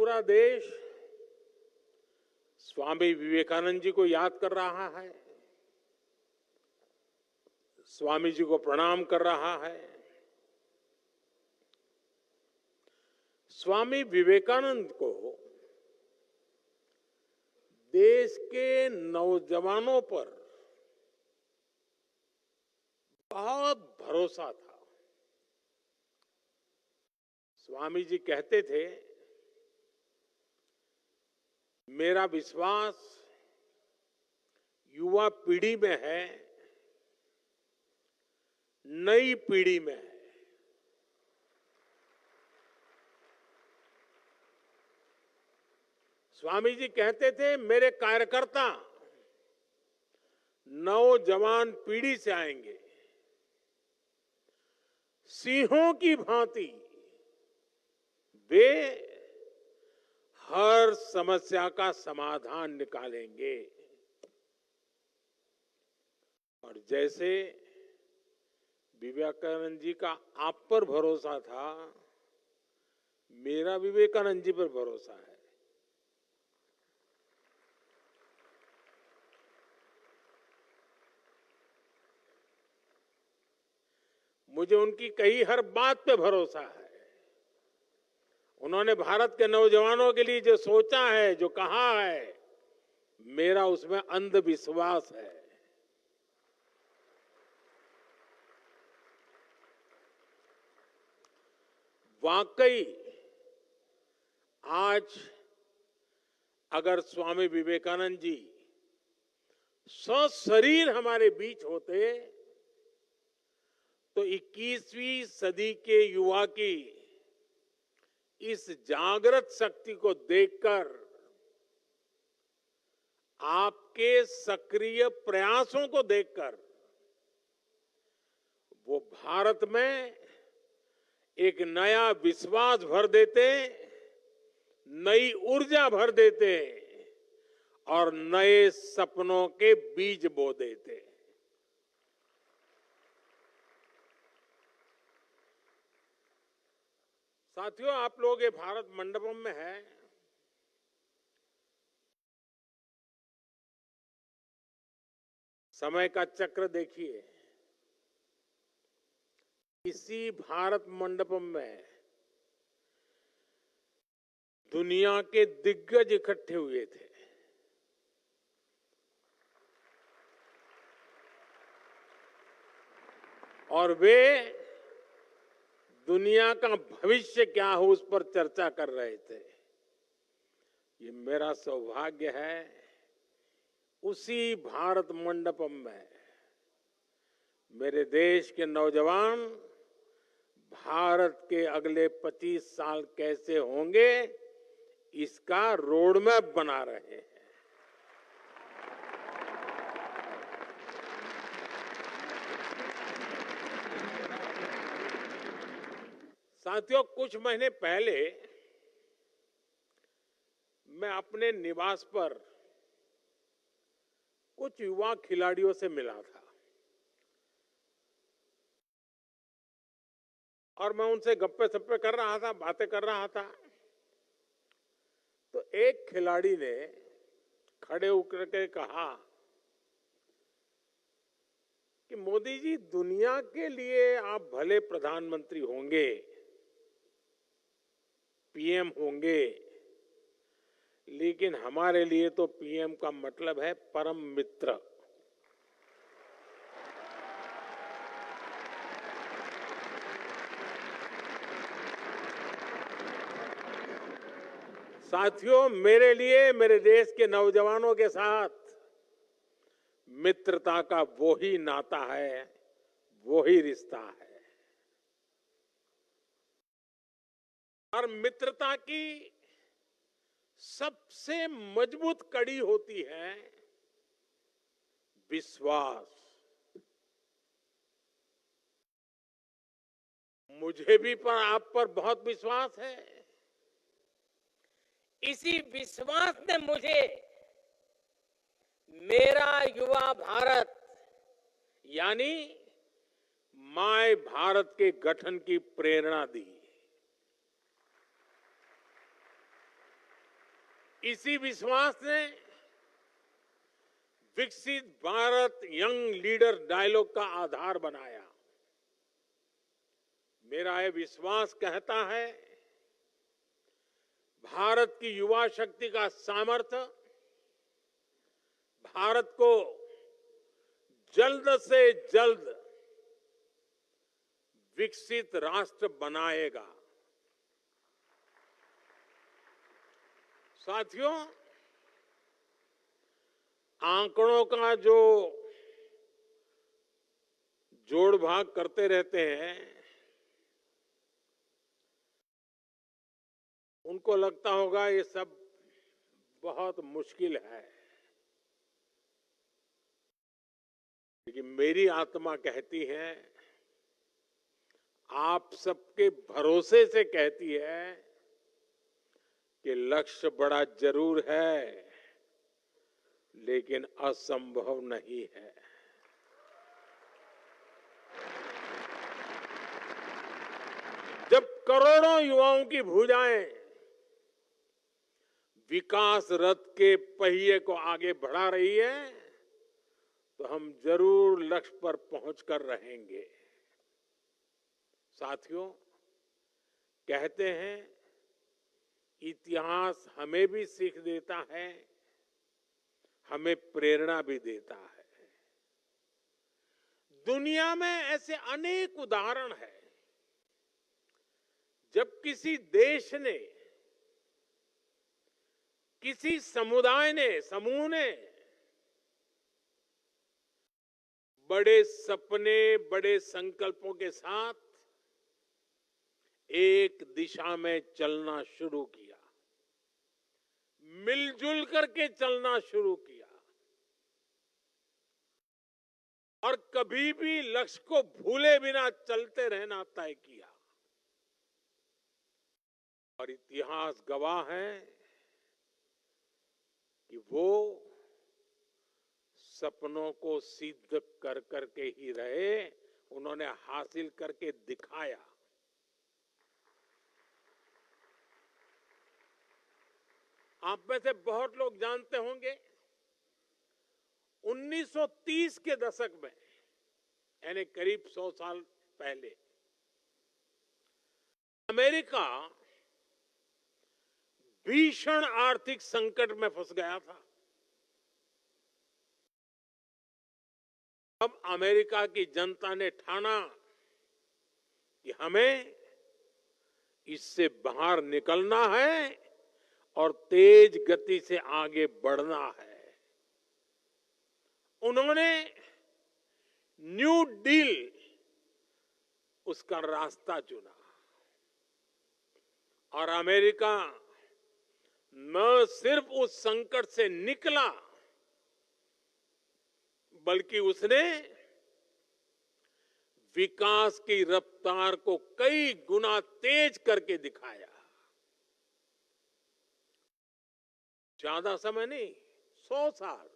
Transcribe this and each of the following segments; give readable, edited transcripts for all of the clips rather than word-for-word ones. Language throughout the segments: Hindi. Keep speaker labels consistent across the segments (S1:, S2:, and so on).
S1: पूरा देश स्वामी विवेकानंद जी को याद कर रहा है, स्वामी जी को प्रणाम कर रहा है। स्वामी विवेकानंद को देश के नौजवानों पर बहुत भरोसा था। स्वामी जी कहते थे, मेरा विश्वास युवा पीढ़ी में है, नई पीढ़ी में है। स्वामी जी कहते थे, मेरे कार्यकर्ता नौजवान पीढ़ी से आएंगे, सिंहों की भांति वे हर समस्या का समाधान निकालेंगे। और जैसे विवेकानंद जी का आप पर भरोसा था, मेरा विवेकानंद जी पर भरोसा है। मुझे उनकी कही हर बात पे भरोसा है। उन्होंने भारत के नौजवानों के लिए जो सोचा है, जो कहा है, मेरा उसमें अंधविश्वास है। वाकई आज अगर स्वामी विवेकानंद जी सशरीर हमारे बीच होते तो 21वीं सदी के युवा की इस जागृत शक्ति को देखकर, आपके सक्रिय प्रयासों को देखकर वो भारत में एक नया विश्वास भर देते, नई ऊर्जा भर देते और नए सपनों के बीज बो देते। साथियों, आप लोग ये भारत मंडपम में है, समय का चक्र देखिए। इसी भारत मंडपम में दुनिया के दिग्गज इकट्ठे हुए थे। और वे दुनिया का भविष्य क्या हो उस पर चर्चा कर रहे थे। ये मेरा सौभाग्य है, उसी भारत मंडपम में मेरे देश के नौजवान भारत के अगले 25 साल कैसे होंगे, इसका रोडमैप बना रहे हैं। साथियों, कुछ महीने पहले मैं अपने निवास पर कुछ युवा खिलाड़ियों से मिला था और मैं उनसे गप्पे सप्पे कर रहा था, बातें कर रहा था। तो एक खिलाड़ी ने खड़े होकर के कहा कि मोदी जी, दुनिया के लिए आप भले प्रधानमंत्री होंगे, पीएम होंगे, लेकिन हमारे लिए तो पीएम का मतलब है परम मित्र। साथियों, मेरे लिए मेरे देश के नौजवानों के साथ मित्रता का वो ही नाता है, वो ही रिश्ता है। और मित्रता की सबसे मजबूत कड़ी होती है विश्वास। मुझे भी पर आप पर बहुत विश्वास है।
S2: इसी विश्वास ने मुझे मेरा युवा भारत
S1: यानी माय भारत के गठन की प्रेरणा दी। इसी विश्वास ने विकसित भारत यंग लीडर डायलॉग का आधार बनाया। मेरा यह विश्वास कहता है, भारत की युवा शक्ति का सामर्थ्य भारत को जल्द से जल्द विकसित राष्ट्र बनाएगा। साथियों, आंकड़ों का जो जोड़ भाग करते रहते हैं, उनको लगता होगा ये सब बहुत मुश्किल है, लेकिन मेरी आत्मा कहती है, आप सबके भरोसे से कहती है कि लक्ष्य बड़ा जरूर है, लेकिन असंभव नहीं है। जब करोड़ों युवाओं की भुजाएं विकास रथ के पहिए को आगे बढ़ा रही है, तो हम जरूर लक्ष्य पर पहुंचकर रहेंगे। साथियों, कहते हैं इतिहास हमें भी सीख देता है, हमें प्रेरणा भी देता है। दुनिया में ऐसे अनेक उदाहरण हैं जब किसी देश ने, किसी समुदाय ने, समूह ने बड़े सपने, बड़े संकल्पों के साथ एक दिशा में चलना शुरू किया, मिलजुल करके चलना शुरू किया और कभी भी लक्ष्य को भूले बिना चलते रहना तय किया। और इतिहास गवाह है कि वो सपनों को सिद्ध कर करके ही रहे, उन्होंने हासिल करके दिखाया। आप में से बहुत लोग जानते होंगे, 1930 के दशक में, यानी करीब 100 साल पहले, अमेरिका भीषण आर्थिक संकट में फंस गया था। अब अमेरिका की जनता ने ठाना कि हमें इससे बाहर निकलना है और तेज गति से आगे बढ़ना है। उन्होंने न्यू डील, उसका रास्ता चुना और अमेरिका न सिर्फ उस संकट से निकला, बल्कि उसने विकास की रफ्तार को कई गुना तेज करके दिखाया। ज्यादा समय नहीं, 100 साल।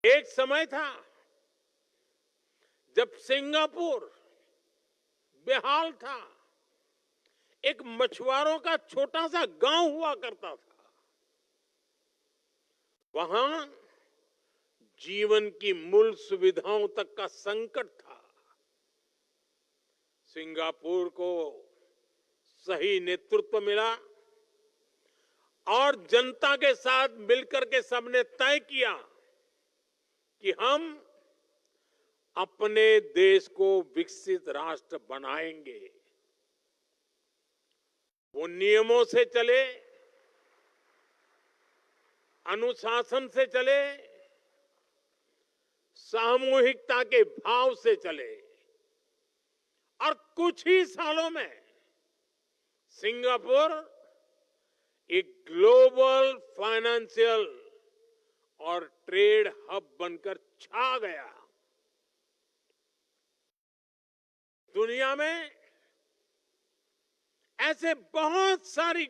S1: एक समय था जब सिंगापुर बेहाल था, एक मछुआरों का छोटा सा गांव हुआ करता था। वहां जीवन की मूल सुविधाओं तक का संकट था। सिंगापुर को सही नेतृत्व मिला और जनता के साथ मिलकर के सबने तय किया कि हम अपने देश को विकसित राष्ट्र बनाएंगे। वो नियमों से चले, अनुशासन से चले, सामूहिकता के भाव से चले और कुछ ही सालों में सिंगापुर एक ग्लोबल फाइनेंशियल और ट्रेड हब बनकर छा गया। दुनिया में ऐसे बहुत सारी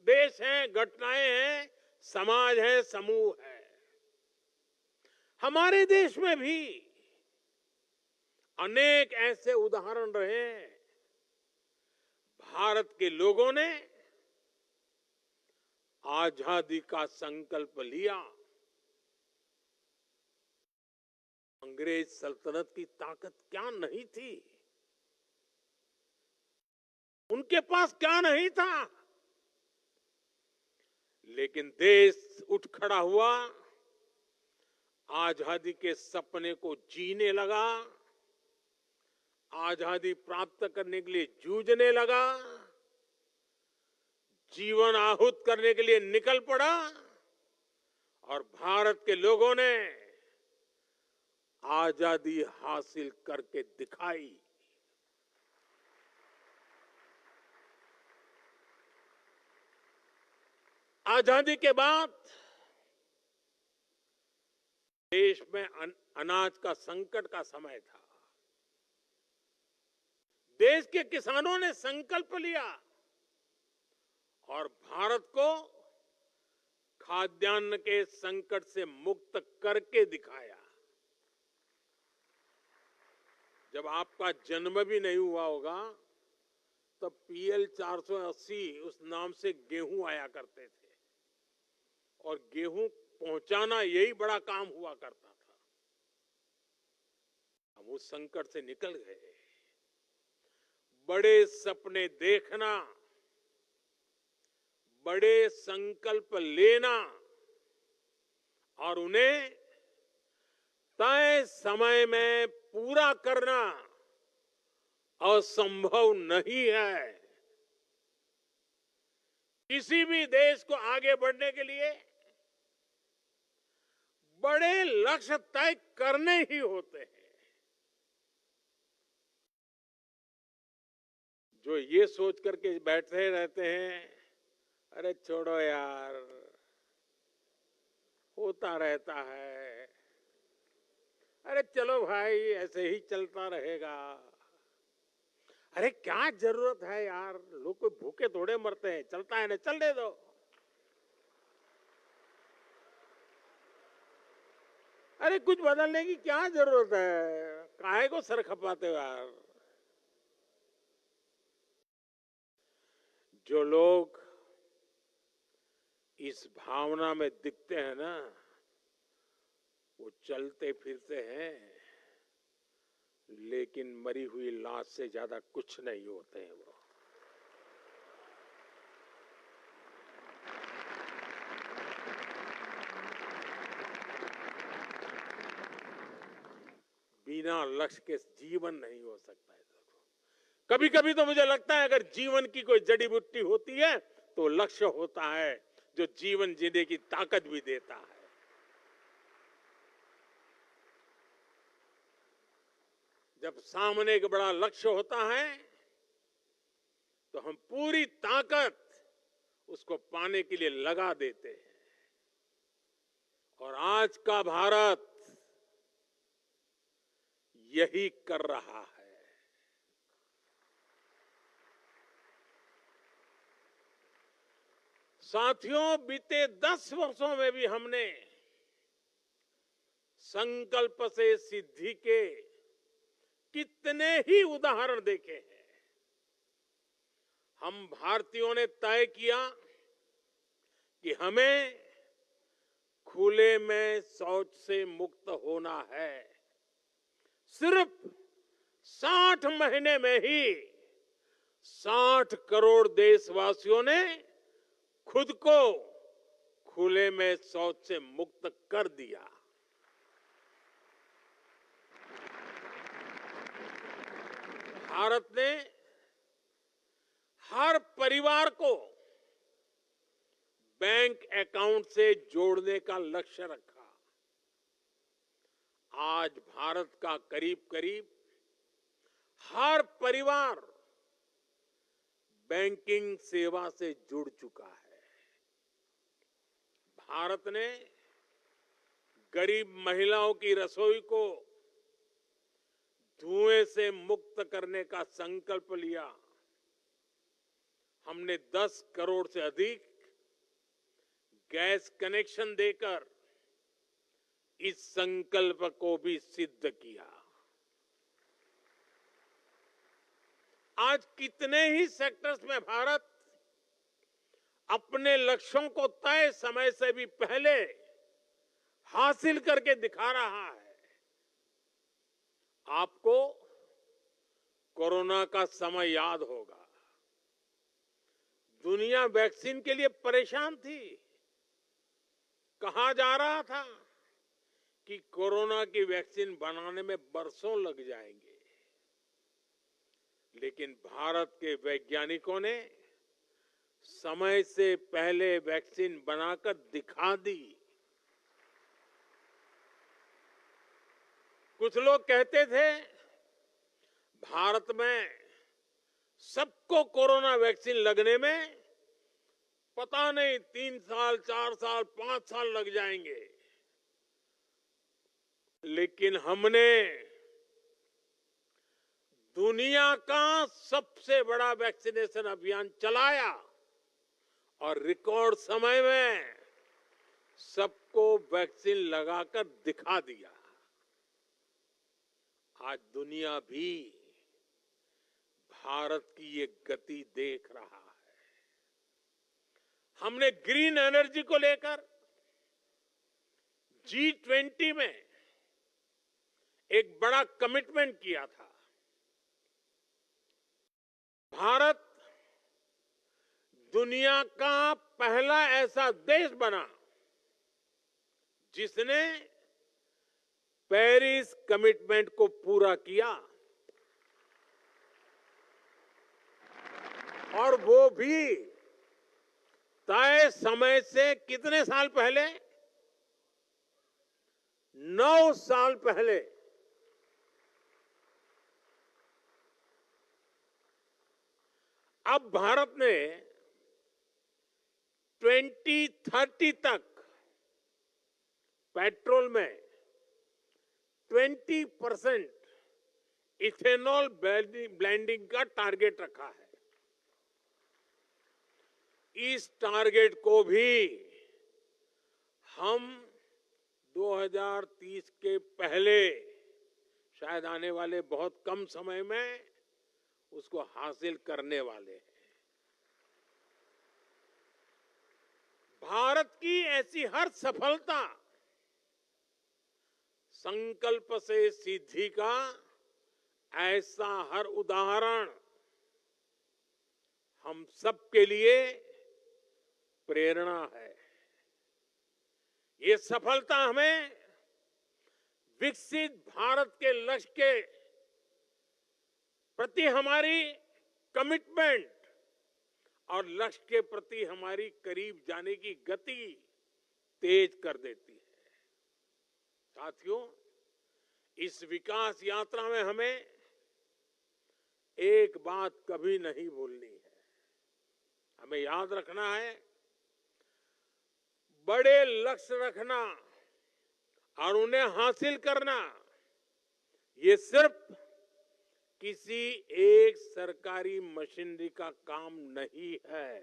S1: देश हैं, घटनाएं हैं, समाज है, समूह है। हमारे देश में भी अनेक ऐसे उदाहरण रहे हैं। भारत के लोगों ने आजादी का संकल्प लिया, अंग्रेज सल्तनत की ताकत क्या नहीं थी, उनके पास क्या नहीं था, लेकिन देश उठ खड़ा हुआ, आजादी के सपने को जीने लगा, आजादी प्राप्त करने के लिए जूझने लगा, जीवन आहूत करने के लिए निकल पड़ा और भारत के लोगों ने आजादी हासिल करके दिखाई। आजादी के बाद देश में अनाज का संकट का समय था। देश के किसानों ने संकल्प लिया और भारत को खाद्यान्न के संकट से मुक्त करके दिखाया। जब आपका जन्म भी नहीं हुआ होगा तब पीएल 480 उस नाम से गेहूं आया करते थे और गेहूं पहुंचाना यही बड़ा काम हुआ करता था। हम उस संकट से निकल गए। बड़े सपने देखना, बड़े संकल्प लेना और उन्हें तय समय में पूरा करना असंभव नहीं है। किसी भी देश को आगे बढ़ने के लिए बड़े लक्ष्य तय करने ही होते हैं। जो ये सोच करके बैठे रहते हैं, अरे छोड़ो यार, होता रहता है, अरे चलो भाई ऐसे ही चलता रहेगा, अरे क्या जरूरत है यार, लोग कोई भूखे थोड़े मरते हैं, चलता है ना, चलने दो। अरे कुछ बदलने की क्या जरूरत है, काहे को सर खपाते हो यार। जो लोग इस भावना में दिखते हैं ना, वो चलते फिरते हैं लेकिन मरी हुई लाश से ज्यादा कुछ नहीं होते हैं। वो बिना लक्ष्य के जीवन नहीं हो सकता है। कभी कभी तो मुझे लगता है अगर जीवन की कोई जड़ी बूटी होती है तो लक्ष्य होता है, जो जीवन जीने की ताकत भी देता है। जब सामने एक बड़ा लक्ष्य होता है तो हम पूरी ताकत उसको पाने के लिए लगा देते हैं। और आज का भारत यही कर रहा है। साथियों, बीते 10 वर्षों में भी हमने संकल्प से सिद्धि के कितने ही उदाहरण देखे हैं। हम भारतीयों ने तय किया कि हमें खुले में शौच से मुक्त होना है। सिर्फ 60 महीने में ही 60 करोड़ देशवासियों ने खुद को खुले में शौच से मुक्त कर दिया। भारत ने हर परिवार को बैंक अकाउंट से जोड़ने का लक्ष्य रखा। आज भारत का करीब करीब हर परिवार बैंकिंग सेवा से जुड़ चुका है। भारत ने गरीब महिलाओं की रसोई को धुएं से मुक्त करने का संकल्प लिया। हमने 10 करोड़ से अधिक गैस कनेक्शन देकर इस संकल्प को भी सिद्ध किया। आज कितने ही सेक्टर्स में भारत अपने लक्ष्यों को तय समय से भी पहले हासिल करके दिखा रहा है। आपको कोरोना का समय याद होगा। दुनिया वैक्सीन के लिए परेशान थी। कहा जा रहा था कि कोरोना की वैक्सीन बनाने में बरसों लग जाएंगे, लेकिन भारत के वैज्ञानिकों ने समय से पहले वैक्सीन बनाकर दिखा दी। कुछ लोग कहते थे भारत में सबको कोरोना वैक्सीन लगने में पता नहीं 3 साल, 4 साल, 5 साल लग जाएंगे, लेकिन हमने दुनिया का सबसे बड़ा वैक्सीनेशन अभियान चलाया और रिकॉर्ड समय में सबको वैक्सीन लगाकर दिखा दिया। आज दुनिया भी भारत की ये गति देख रहा है। हमने ग्रीन एनर्जी को लेकर G20 में एक बड़ा कमिटमेंट किया था। भारत दुनिया का पहला ऐसा देश बना जिसने पेरिस कमिटमेंट को पूरा किया, और वो भी तय समय से कितने साल पहले? 9 साल पहले। अब भारत ने 2030 तक पेट्रोल में 20% इथेनॉल ब्लेंडिंग का टारगेट रखा है। इस टारगेट को भी हम 2030 के पहले, शायद आने वाले बहुत कम समय में, उसको हासिल करने वाले हैं। भारत की ऐसी हर सफलता संकल्प से सिद्धि का ऐसा हर उदाहरण हम सबके लिए प्रेरणा है। ये सफलता हमें विकसित भारत के लक्ष्य के प्रति हमारी कमिटमेंट और लक्ष्य के प्रति हमारी करीब जाने की गति तेज कर देती है। साथियों, इस विकास यात्रा में हमें एक बात कभी नहीं भूलनी है। हमें याद रखना है, बड़े लक्ष्य रखना और उन्हें हासिल करना ये सिर्फ किसी एक सरकारी मशीनरी का काम नहीं है।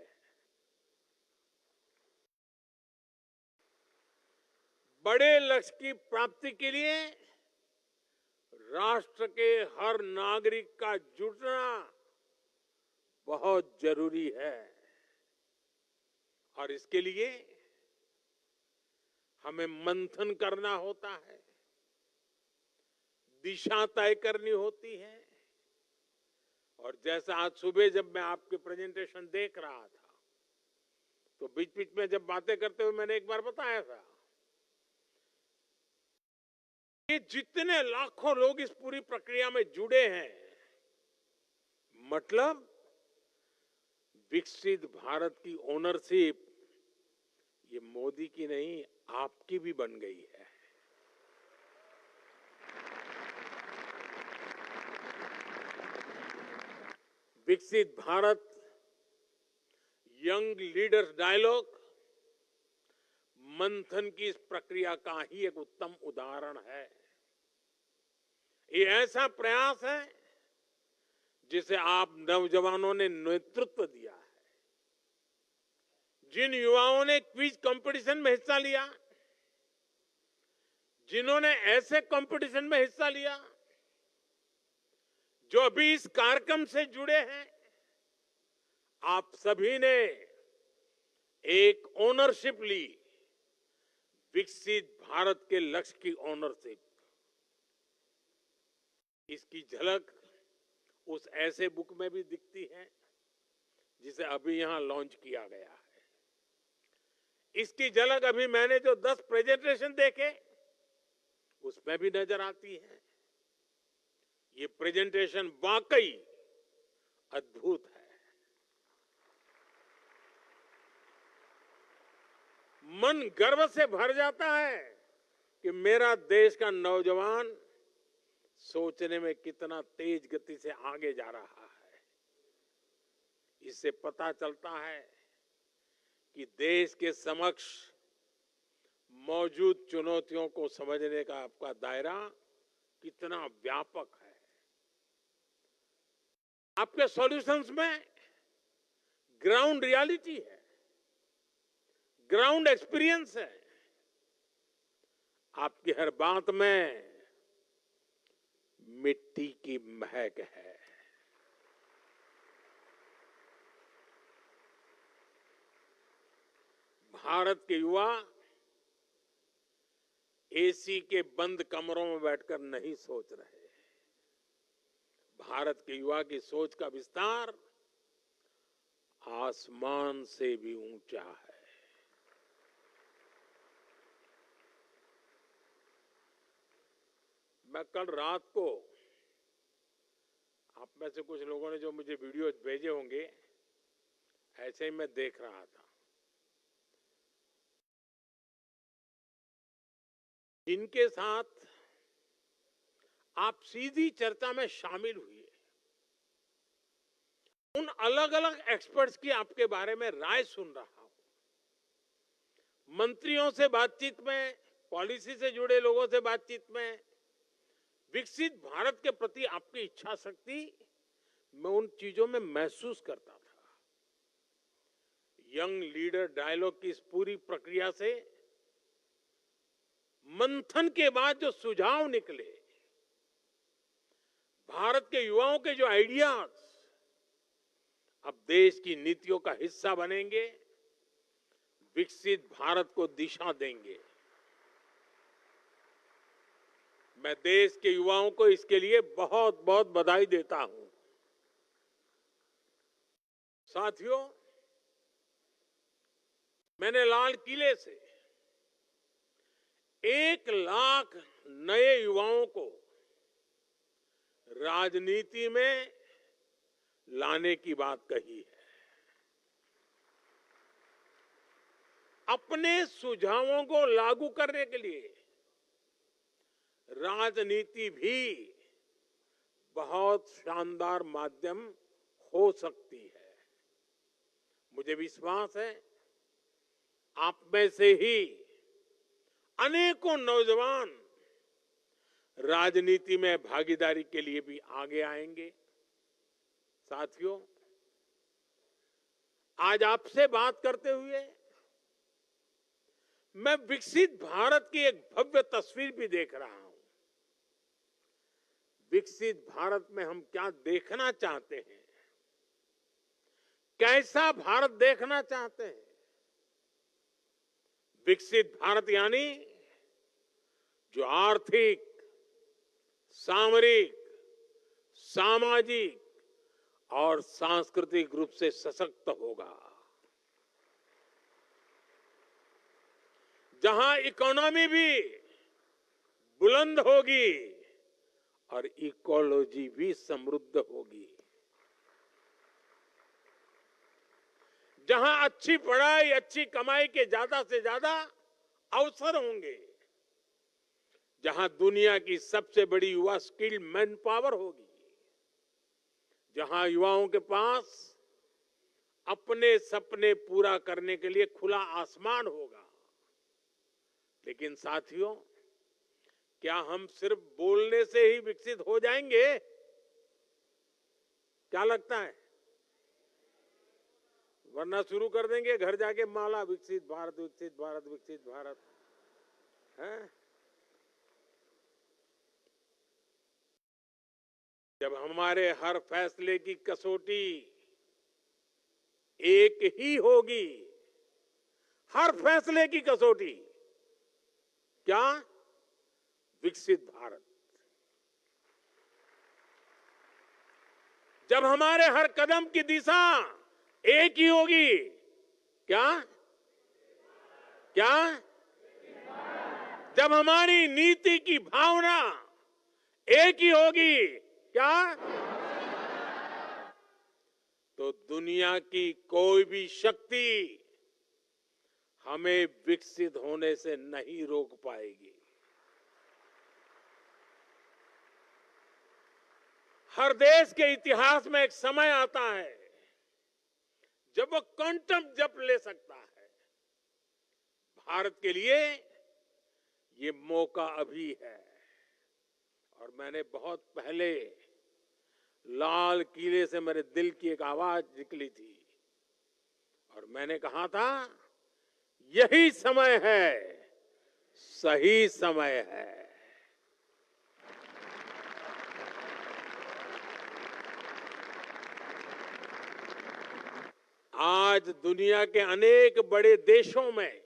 S1: बड़े लक्ष्य की प्राप्ति के लिए राष्ट्र के हर नागरिक का जुटना बहुत जरूरी है, और इसके लिए हमें मंथन करना होता है, दिशा तय करनी होती है। और जैसा आज सुबह जब मैं आपके प्रेजेंटेशन देख रहा था, तो बीच बीच में जब बातें करते हुए मैंने एक बार बताया था कि जितने लाखों लोग इस पूरी प्रक्रिया में जुड़े हैं, मतलब विकसित भारत की ओनरशिप ये मोदी की नहीं, आपकी भी बन गई है। विकसित भारत यंग लीडर्स डायलॉग मंथन की इस प्रक्रिया का ही एक उत्तम उदाहरण है। ये ऐसा प्रयास है जिसे आप नौजवानों ने नेतृत्व दिया है। जिन युवाओं ने क्विज कंपटीशन में हिस्सा लिया, जिन्होंने ऐसे कंपटीशन में हिस्सा लिया, जो अभी इस कार्यक्रम से जुड़े हैं, आप सभी ने एक ओनरशिप ली, विकसित भारत के लक्ष्य की ओनरशिप। इसकी झलक उस ऐसे बुक में भी दिखती है जिसे अभी यहां लॉन्च किया गया है। इसकी झलक अभी मैंने जो 10 प्रेजेंटेशन देखे उसमें भी नजर आती है। ये प्रेजेंटेशन वाकई अद्भुत है। मन गर्व से भर जाता है कि मेरा देश का नौजवान सोचने में कितना तेज गति से आगे जा रहा है। इससे पता चलता है कि देश के समक्ष मौजूद चुनौतियों को समझने का आपका दायरा कितना व्यापक है। आपके सॉल्यूशंस में ग्राउंड रियलिटी है, ग्राउंड एक्सपीरियंस है। आपकी हर बात में मिट्टी की महक है। भारत के युवा एसी के बंद कमरों में बैठकर नहीं सोच रहे। भारत के युवा की सोच का विस्तार आसमान से भी ऊंचा है। मैं कल रात को, आप में से कुछ लोगों ने जो मुझे वीडियो भेजे होंगे, ऐसे ही मैं देख रहा था। जिनके साथ आप सीधी चर्चा में शामिल हुए, उन अलग अलग एक्सपर्ट्स की आपके बारे में राय सुन रहा हूं। मंत्रियों से बातचीत में, पॉलिसी से जुड़े लोगों से बातचीत में, विकसित भारत के प्रति आपकी इच्छा शक्ति मैं उन चीजों में महसूस करता था। यंग लीडर डायलॉग की इस पूरी प्रक्रिया से मंथन के बाद जो सुझाव निकले, भारत के युवाओं के जो आइडियाज अब देश की नीतियों का हिस्सा बनेंगे, विकसित भारत को दिशा देंगे। मैं देश के युवाओं को इसके लिए बहुत बहुत बधाई देता हूं। साथियों, मैंने लाल किले से 1 लाख नए युवाओं को राजनीति में लाने की बात कही है। अपने सुझावों को लागू करने के लिए राजनीति भी बहुत शानदार माध्यम हो सकती है। मुझे विश्वास है आप में से ही अनेकों नौजवान राजनीति में भागीदारी के लिए भी आगे आएंगे। साथियों, आज आपसे बात करते हुए मैं विकसित भारत की एक भव्य तस्वीर भी देख रहा हूं। विकसित भारत में हम क्या देखना चाहते हैं, कैसा भारत देखना चाहते हैं। विकसित भारत यानी जो आर्थिक, सामरिक, सामाजिक और सांस्कृतिक रूप से सशक्त होगा, जहां इकोनॉमी भी बुलंद होगी और इकोलॉजी भी समृद्ध होगी, जहां अच्छी पढ़ाई, अच्छी कमाई के ज्यादा से ज्यादा अवसर होंगे, जहां दुनिया की सबसे बड़ी युवा स्किल्ड मैन पावर होगी, जहां युवाओं के पास अपने सपने पूरा करने के लिए खुला आसमान होगा। लेकिन साथियों, क्या हम सिर्फ बोलने से ही विकसित हो जाएंगे? क्या लगता है? वरना शुरू कर देंगे घर जाके माला, विकसित भारत, विकसित भारत, विकसित भारत है। जब हमारे हर फैसले की कसौटी एक ही होगी, हर फैसले की कसौटी क्या? विकसित भारत। जब हमारे हर कदम की दिशा एक ही होगी, क्या क्या? जब हमारी नीति की भावना एक ही होगी, क्या? तो दुनिया की कोई भी शक्ति हमें विकसित होने से नहीं रोक पाएगी। हर देश के इतिहास में एक समय आता है जब वो क्वांटम जंप ले सकता है। भारत के लिए ये मौका अभी है। और मैंने बहुत पहले लाल किले से मेरे दिल की एक आवाज निकली थी और मैंने कहा था, यही समय है, सही समय है। आज दुनिया के अनेक बड़े देशों में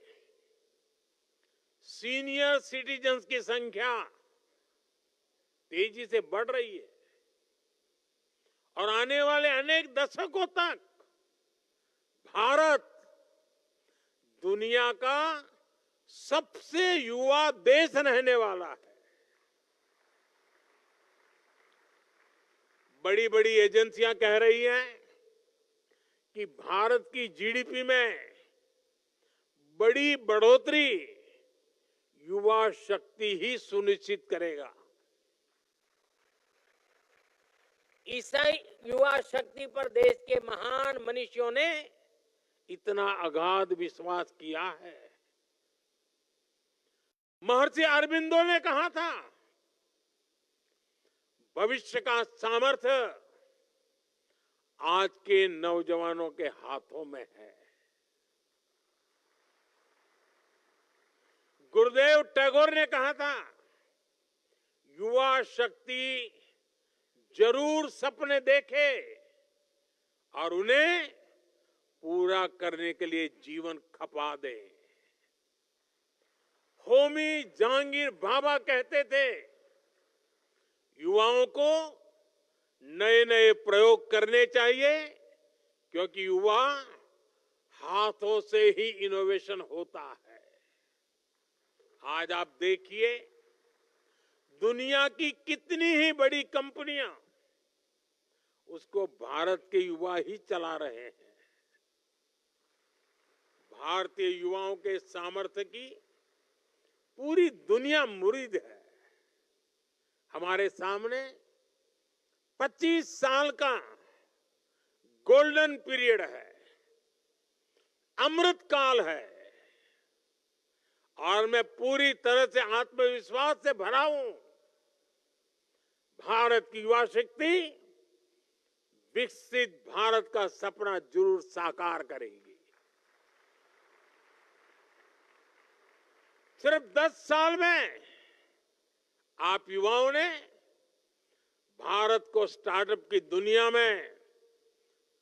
S1: सीनियर सिटीजन्स की संख्या तेजी से बढ़ रही है और आने वाले अनेक दशकों तक भारत दुनिया का सबसे युवा देश रहने वाला है। बड़ी बड़ी एजेंसियां कह रही हैं कि भारत की जीडीपी में बड़ी बढ़ोतरी युवा शक्ति ही सुनिश्चित करेगा।
S2: ईसाई युवा शक्ति पर देश के महान मनीषियों ने
S1: इतना अगाध विश्वास किया है। महर्षि अरबिंदो ने कहा था, भविष्य का सामर्थ्य आज के नौजवानों के हाथों में है। गुरुदेव टैगोर ने कहा था, युवा शक्ति जरूर सपने देखे और उन्हें पूरा करने के लिए जीवन खपा दे। होमी जहांगीर भाभा कहते थे, युवाओं को नए नए प्रयोग करने चाहिए क्योंकि युवा हाथों से ही इनोवेशन होता है। आज आप देखिए, दुनिया की कितनी ही बड़ी कंपनियां उसको भारत के युवा ही चला रहे हैं। भारतीय युवाओं के सामर्थ्य की पूरी दुनिया मुरीद है। हमारे सामने 25 साल का गोल्डन पीरियड है, अमृत काल है और मैं पूरी तरह से आत्मविश्वास से भरा हूं। भारत की युवा शक्ति विकसित भारत का सपना जरूर साकार करेगी। सिर्फ 10 साल में आप युवाओं ने भारत को स्टार्टअप की दुनिया में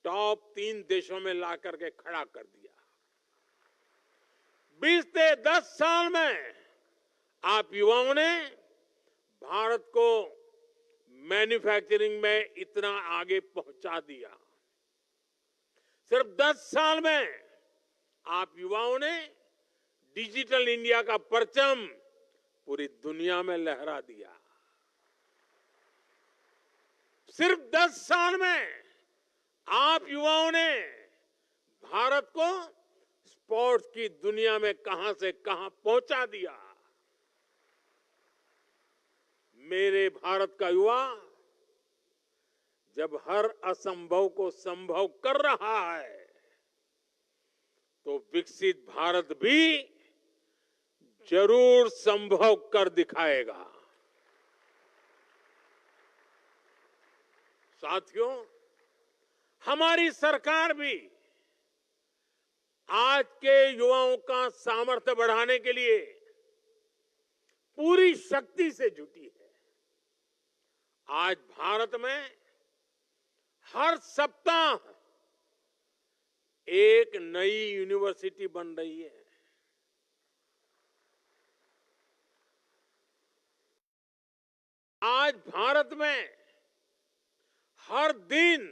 S1: टॉप 3 देशों में ला करके खड़ा कर दिया। 20 से 10 साल में आप युवाओं ने भारत को मैन्युफैक्चरिंग में इतना आगे पहुंचा दिया। सिर्फ 10 साल में आप युवाओं ने डिजिटल इंडिया का परचम पूरी दुनिया में लहरा दिया। सिर्फ 10 साल में आप युवाओं ने भारत को स्पोर्ट्स की दुनिया में कहां से कहां पहुंचा दिया। मेरे भारत का युवा जब हर असंभव को संभव कर रहा है तो विकसित भारत भी जरूर संभव कर दिखाएगा। साथियों, हमारी सरकार भी आज के युवाओं का सामर्थ्य बढ़ाने के लिए पूरी शक्ति से जुटी है। आज भारत में हर सप्ताह एक नई यूनिवर्सिटी बन रही है। आज भारत में हर दिन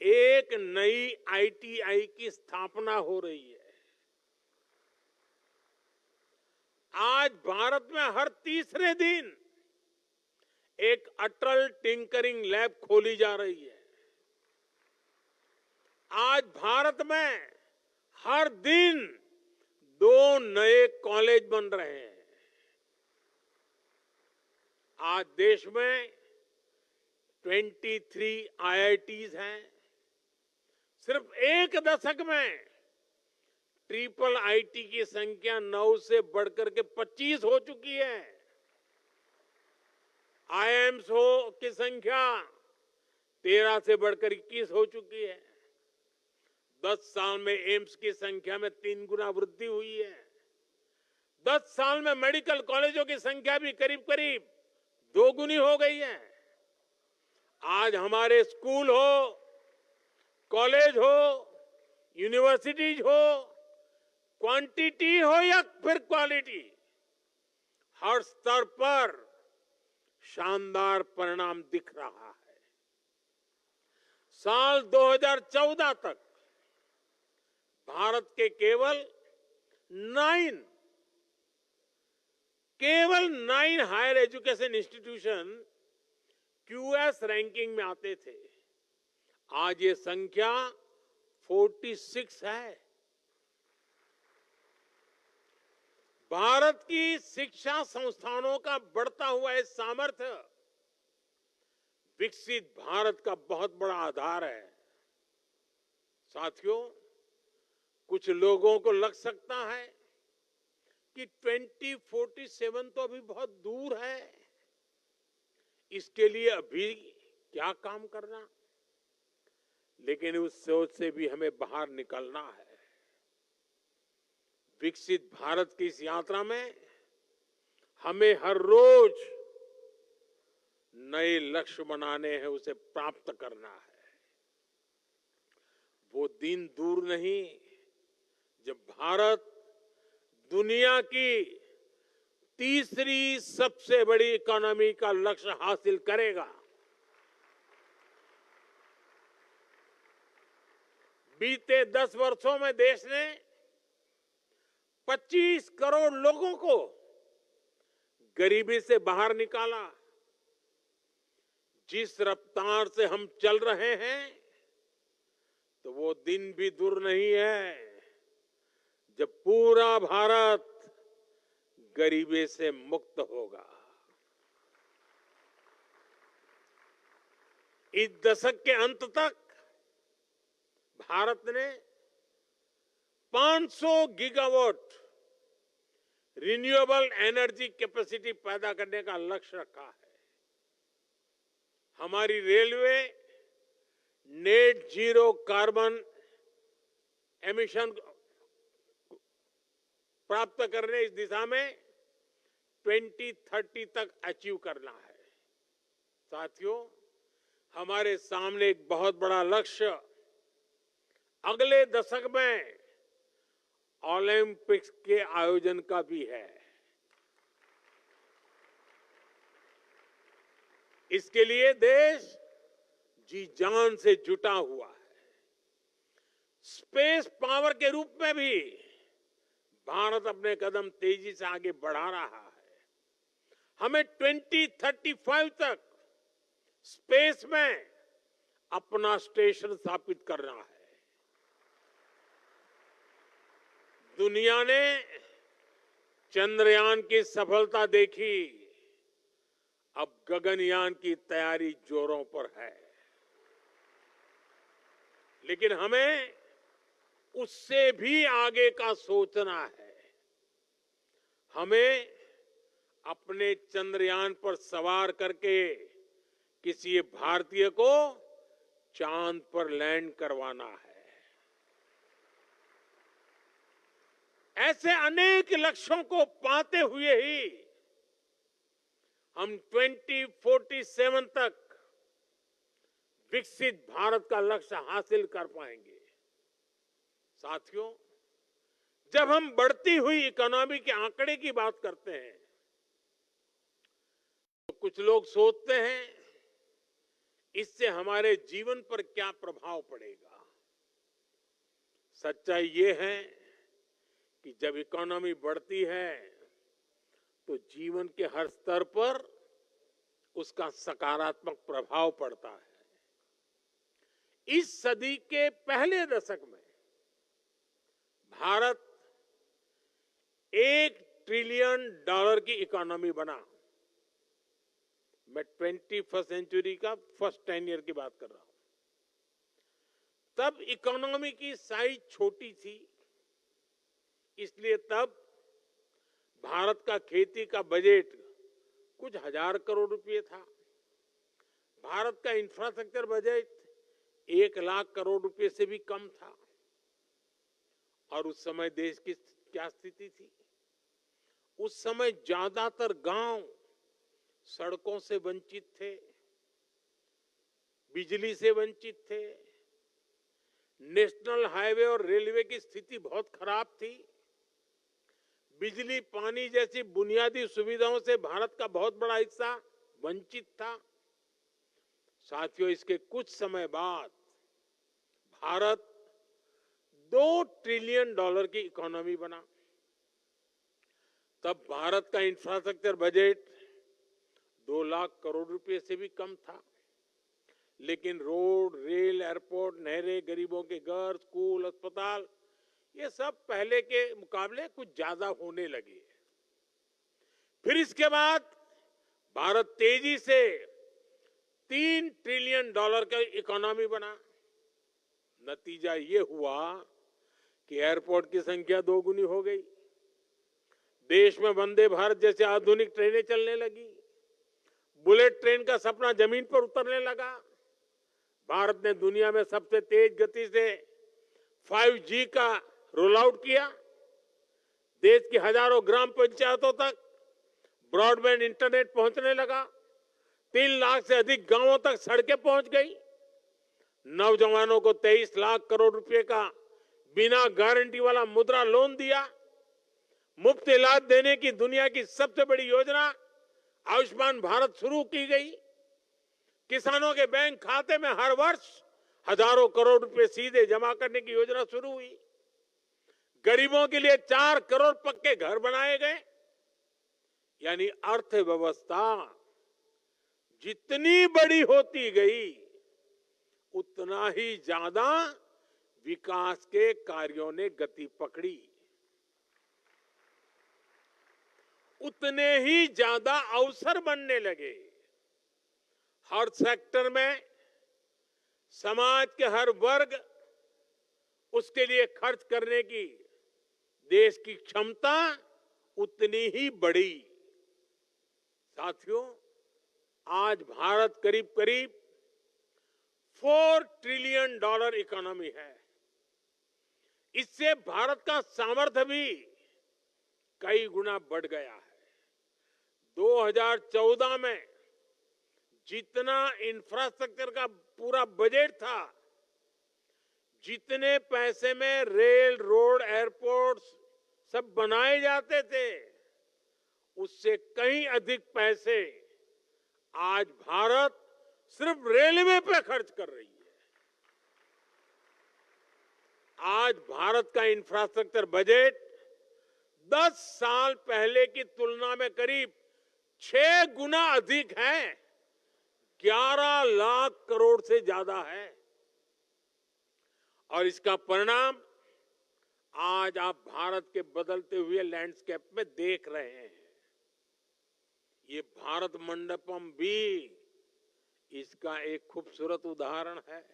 S1: एक नई आईटीआई की स्थापना हो रही है। आज भारत में हर तीसरे दिन एक अटल टिंकरिंग लैब खोली जा रही है। आज भारत में हर दिन 2 नए कॉलेज बन रहे हैं। आज देश में 23 आईआईटीज हैं। सिर्फ एक दशक में ट्रिपल आईटी की संख्या 9 से बढ़कर के 25 हो चुकी है। आईआईएम्स की संख्या 13 से बढ़कर 21 हो चुकी है। 10 साल में एम्स की संख्या में 3 गुना वृद्धि हुई है। 10 साल में मेडिकल कॉलेजों की संख्या भी करीब करीब 2 गुनी हो गई है। आज हमारे स्कूल हो, कॉलेज हो, यूनिवर्सिटीज हो, क्वांटिटी हो या फिर क्वालिटी, हर स्तर पर शानदार परिणाम दिख रहा है। साल 2014 तक भारत के केवल 9 higher education institution QS ranking में आते थे। आज ये संख्या 46 है। भारत की शिक्षा संस्थानों का बढ़ता हुआ ये सामर्थ्य विकसित भारत का बहुत बड़ा आधार है। साथियों, कुछ लोगों को लग सकता है कि 2047 तो अभी बहुत दूर है, इसके लिए अभी क्या काम करना। लेकिन उस सोच से भी हमें बाहर निकलना है। विकसित भारत की इस यात्रा में हमें हर रोज नए लक्ष्य बनाने हैं, उसे प्राप्त करना है। वो दिन दूर नहीं जब भारत दुनिया की तीसरी सबसे बड़ी इकोनॉमी का लक्ष्य हासिल करेगा। बीते 10 वर्षों में देश ने 25 करोड़ लोगों को गरीबी से बाहर निकाला। जिस रफ्तार से हम चल रहे हैं तो वो दिन भी दूर नहीं है जब पूरा भारत गरीबी से मुक्त होगा। इस दशक के अंत तक भारत ने 500 गीगावाट रिन्यूएबल एनर्जी कैपेसिटी पैदा करने का लक्ष्य रखा है। हमारी railway net zero carbon emission प्राप्त करने इस दिशा में 2030 तक अचीव करना है। साथियों, हमारे सामने एक बहुत बड़ा लक्ष्य अगले दशक में ओलंपिक्स के आयोजन का भी है। इसके लिए देश जी जान से जुटा हुआ है। स्पेस पावर के रूप में भी भारत अपने कदम तेजी से आगे बढ़ा रहा है। हमें 2035 तक स्पेस में अपना स्टेशन स्थापित करना है। दुनिया ने चंद्रयान की सफलता देखी, अब गगनयान की तैयारी जोरों पर है। लेकिन हमें उससे भी आगे का सोचना है। हमें अपने चंद्रयान पर सवार करके किसी भारतीय को चांद पर लैंड करवाना है। ऐसे अनेक लक्ष्यों को पाते हुए ही हम 2047 तक विकसित भारत का लक्ष्य हासिल कर पाएंगे। साथियों, जब हम बढ़ती हुई इकोनॉमी के आंकड़े की बात करते हैं कुछ लोग सोचते हैं इससे हमारे जीवन पर क्या प्रभाव पड़ेगा। सच्चाई ये है कि जब इकोनॉमी बढ़ती है तो जीवन के हर स्तर पर उसका सकारात्मक प्रभाव पड़ता है। इस सदी के पहले दशक में भारत $1 ट्रिलियन की इकोनॉमी बना। मैं 21वीं सेंचुरी का फर्स्ट 10 ईयर की बात कर रहा हूं। तब इकोनॉमी की साइज छोटी थी, इसलिए तब भारत का खेती का बजट कुछ हजार करोड़ रुपए था। भारत का इंफ्रास्ट्रक्चर बजट 1 लाख करोड़ रुपए से भी कम था। और उस समय देश की क्या स्थिति थी? उस समय ज्यादातर गांव सड़कों से वंचित थे, बिजली से वंचित थे, नेशनल हाईवे और रेलवे की स्थिति बहुत खराब थी। बिजली, पानी जैसी बुनियादी सुविधाओं से भारत का बहुत बड़ा हिस्सा वंचित था। साथियों, इसके कुछ समय बाद भारत $2 ट्रिलियन की इकोनॉमी बना। तब भारत का इंफ्रास्ट्रक्चर बजट 2 लाख करोड़ रुपए से भी कम था। लेकिन रोड, रेल, एयरपोर्ट, नहरें, गरीबों के घर, स्कूल, अस्पताल, ये सब पहले के मुकाबले कुछ ज्यादा होने लगे। फिर इसके बाद भारत तेजी से $3 ट्रिलियन का इकोनॉमी बना। नतीजा ये हुआ कि एयरपोर्ट की संख्या 2 गुनी हो गई। देश में वंदे भारत जैसे आधुनिक ट्रेनें चलने लगी। बुलेट ट्रेन का सपना जमीन पर उतरने लगा। भारत ने दुनिया में सबसे तेज गति से 5G का रोल आउट किया। देश की हजारों ग्राम पंचायतों तक ब्रॉडबैंड इंटरनेट पहुंचने लगा। 3 लाख से अधिक गांवों तक सड़कें पहुंच गई। नौजवानों को 23 लाख करोड़ रुपए का बिना गारंटी वाला मुद्रा लोन दिया। मुफ्त इलाज देने की दुनिया की सबसे बड़ी योजना आयुष्मान भारत शुरू की गई। किसानों के बैंक खाते में हर वर्ष हजारों करोड़ रुपए सीधे जमा करने की योजना शुरू हुई। गरीबों के लिए 4 करोड़ पक्के घर बनाए गए। यानी अर्थव्यवस्था जितनी बड़ी होती गई, उतना ही ज्यादा विकास के कार्यों ने गति पकड़ी, उतने ही ज्यादा अवसर बनने लगे। हर सेक्टर में समाज के हर वर्ग उसके लिए खर्च करने की देश की क्षमता उतनी ही बढ़ी। साथियों, आज भारत करीब करीब $4 ट्रिलियन इकोनॉमी है। इससे भारत का सामर्थ्य भी कई गुना बढ़ गया है। 2014 में जितना इंफ्रास्ट्रक्चर का पूरा बजट था, जितने पैसे में रेल, रोड, एयरपोर्ट सब बनाए जाते थे, उससे कहीं अधिक पैसे आज भारत सिर्फ रेलवे पे खर्च कर रही है। आज भारत का इंफ्रास्ट्रक्चर बजट 10 साल पहले की तुलना में करीब 6 गुना अधिक है। 11 लाख करोड़ से ज्यादा है। और इसका परिणाम आज आप भारत के बदलते हुए लैंडस्केप में देख रहे हैं। ये भारत मंडपम भी इसका एक खूबसूरत उदाहरण है।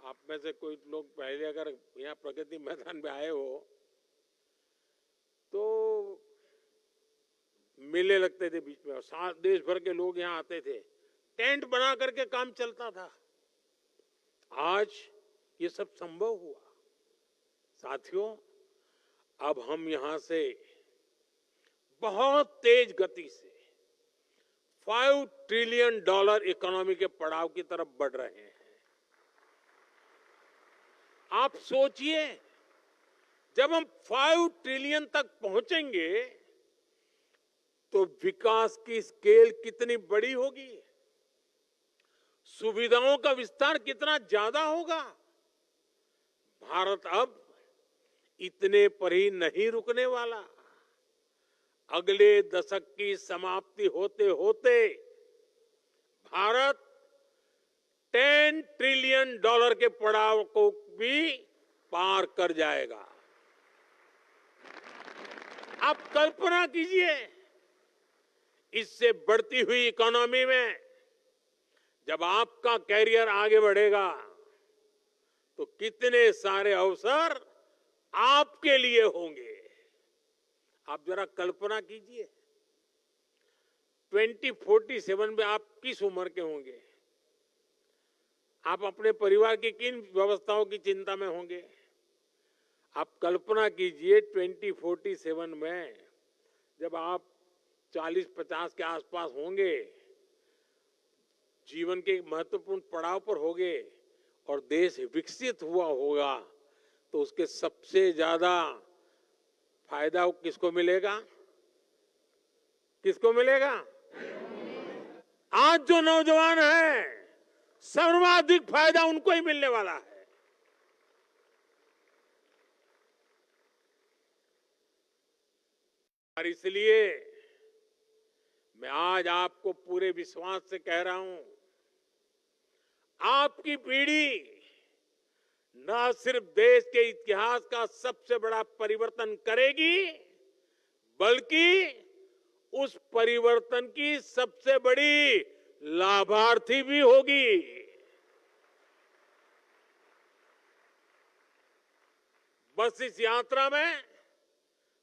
S1: आप में से कोई लोग पहले अगर यहाँ प्रगति मैदान में आए हो तो मेले लगते थे बीच में, और देश भर के लोग यहाँ आते थे। टेंट बना करके काम चलता था। आज ये सब संभव हुआ। साथियों, अब हम यहां से बहुत तेज गति से $5 ट्रिलियन इकोनॉमी के पड़ाव की तरफ बढ़ रहे हैं। आप सोचिए, जब हम 5 ट्रिलियन तक पहुंचेंगे तो विकास की स्केल कितनी बड़ी होगी, सुविधाओं का विस्तार कितना ज्यादा होगा। भारत अब इतने पर ही नहीं रुकने वाला। अगले दशक की समाप्ति होते होते भारत $10 ट्रिलियन के पड़ाव को भी पार कर जाएगा। आप कल्पना कीजिए, इससे बढ़ती हुई इकोनॉमी में जब आपका कैरियर आगे बढ़ेगा तो कितने सारे अवसर आपके लिए होंगे। आप जरा कल्पना कीजिए, 2047 में आप किस उम्र के होंगे, आप अपने परिवार की किन व्यवस्थाओं की चिंता में होंगे। आप कल्पना कीजिए 2047 में जब आप 40-50 के आसपास होंगे, जीवन के एक महत्वपूर्ण पड़ाव पर होंगे और देश विकसित हुआ होगा, तो उसके सबसे ज्यादा फायदा किसको मिलेगा? किसको मिलेगा? आज जो नौजवान है, सर्वाधिक फायदा उनको ही मिलने वाला है। और इसलिए मैं आज आपको पूरे विश्वास से कह रहा हूं, आपकी पीढ़ी न सिर्फ देश के इतिहास का सबसे बड़ा परिवर्तन करेगी, बल्कि उस परिवर्तन की सबसे बड़ी लाभार्थी भी होगी। बस इस यात्रा में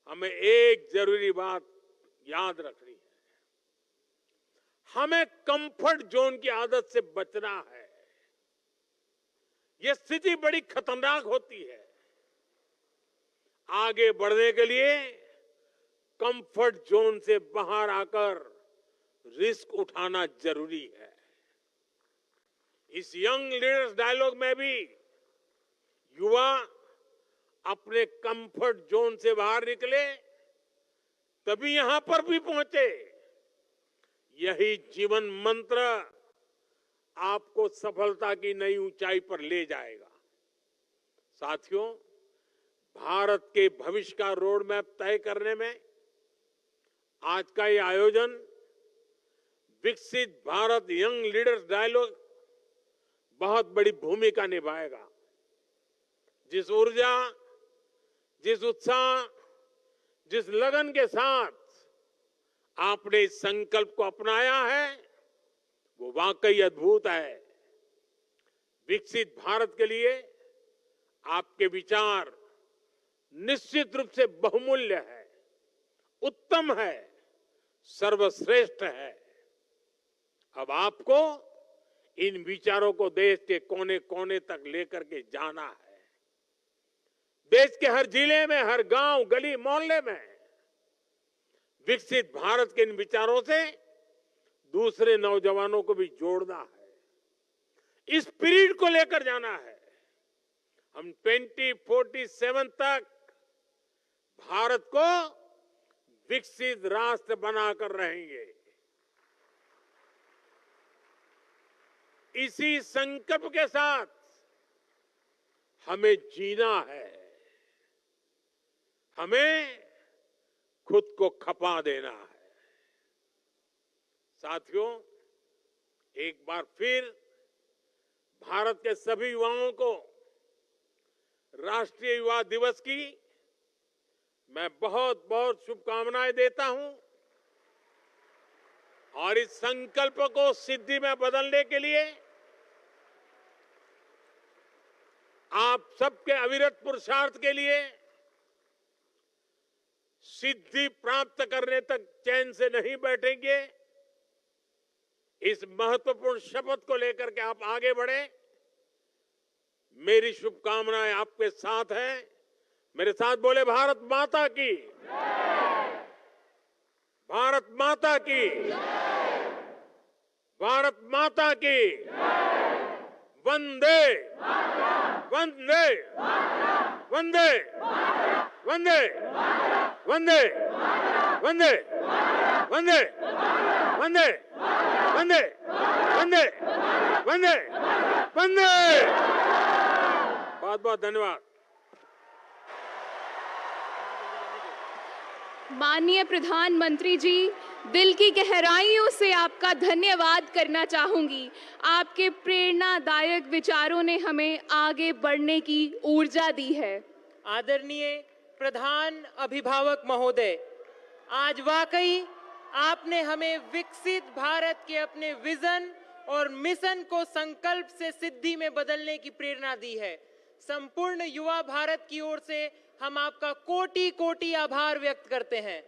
S1: हमें एक जरूरी बात याद रखनी है, हमें कंफर्ट जोन की आदत से बचना है। यह स्थिति बड़ी खतरनाक होती है। आगे बढ़ने के लिए कंफर्ट जोन से बाहर आकर रिस्क उठाना जरूरी है। इस यंग लीडर्स डायलॉग में भी युवा अपने कंफर्ट जोन से बाहर निकले, तभी यहां पर भी पहुंचे। यही जीवन मंत्र आपको सफलता की नई ऊंचाई पर ले जाएगा। साथियों, भारत के भविष्य का रोड मैप तय करने में आज का ये आयोजन विकसित भारत यंग लीडर्स डायलॉग बहुत बड़ी भूमिका निभाएगा। जिस ऊर्जा, जिस उत्साह, जिस लगन के साथ आपने इस संकल्प को अपनाया है, वो वाकई अद्भुत है। विकसित भारत के लिए आपके विचार निश्चित रूप से बहुमूल्य है, उत्तम है, सर्वश्रेष्ठ है। अब आपको इन विचारों को देश के कोने कोने तक लेकर के जाना है। देश के हर जिले में, हर गांव, गली, मोहल्ले में विकसित भारत के इन विचारों से दूसरे नौजवानों को भी जोड़ना है। इस स्पिरिट को लेकर जाना है। हम 2047 तक भारत को विकसित राष्ट्र बनाकर रहेंगे। इसी संकल्प के साथ हमें जीना है, हमें खुद को खपा देना है। साथियों, एक बार फिर भारत के सभी युवाओं को राष्ट्रीय युवा दिवस की मैं बहुत बहुत शुभकामनाएं देता हूं और इस संकल्प को सिद्धि में बदलने के लिए आप सबके अविरत पुरुषार्थ के लिए सिद्धि प्राप्त करने तक चैन से नहीं बैठेंगे। इस महत्वपूर्ण शपथ को लेकर के आप आगे बढ़े। मेरी शुभकामनाएं आपके साथ हैं। मेरे साथ बोले, भारत माता की, भारत माता की, भारत माता की, वंदे वंदे वंदे। वंदे वंदे वंदे वंदे वंदे वंदे वंदे वंदे वंदे। बहुत बहुत धन्यवाद।
S3: माननीय प्रधानमंत्री जी, दिल की गहराइयों से आपका धन्यवाद करना चाहूंगी। आपके प्रेरणादायक विचारों ने हमें आगे बढ़ने की ऊर्जा दी है।
S2: आदरणीय प्रधान अभिभावक महोदय, आज वाकई आपने हमें विकसित भारत के अपने विजन और मिशन को संकल्प से सिद्धि में बदलने की प्रेरणा दी है। संपूर्ण युवा भारत की ओर से हम आपका कोटि कोटि आभार व्यक्त करते हैं।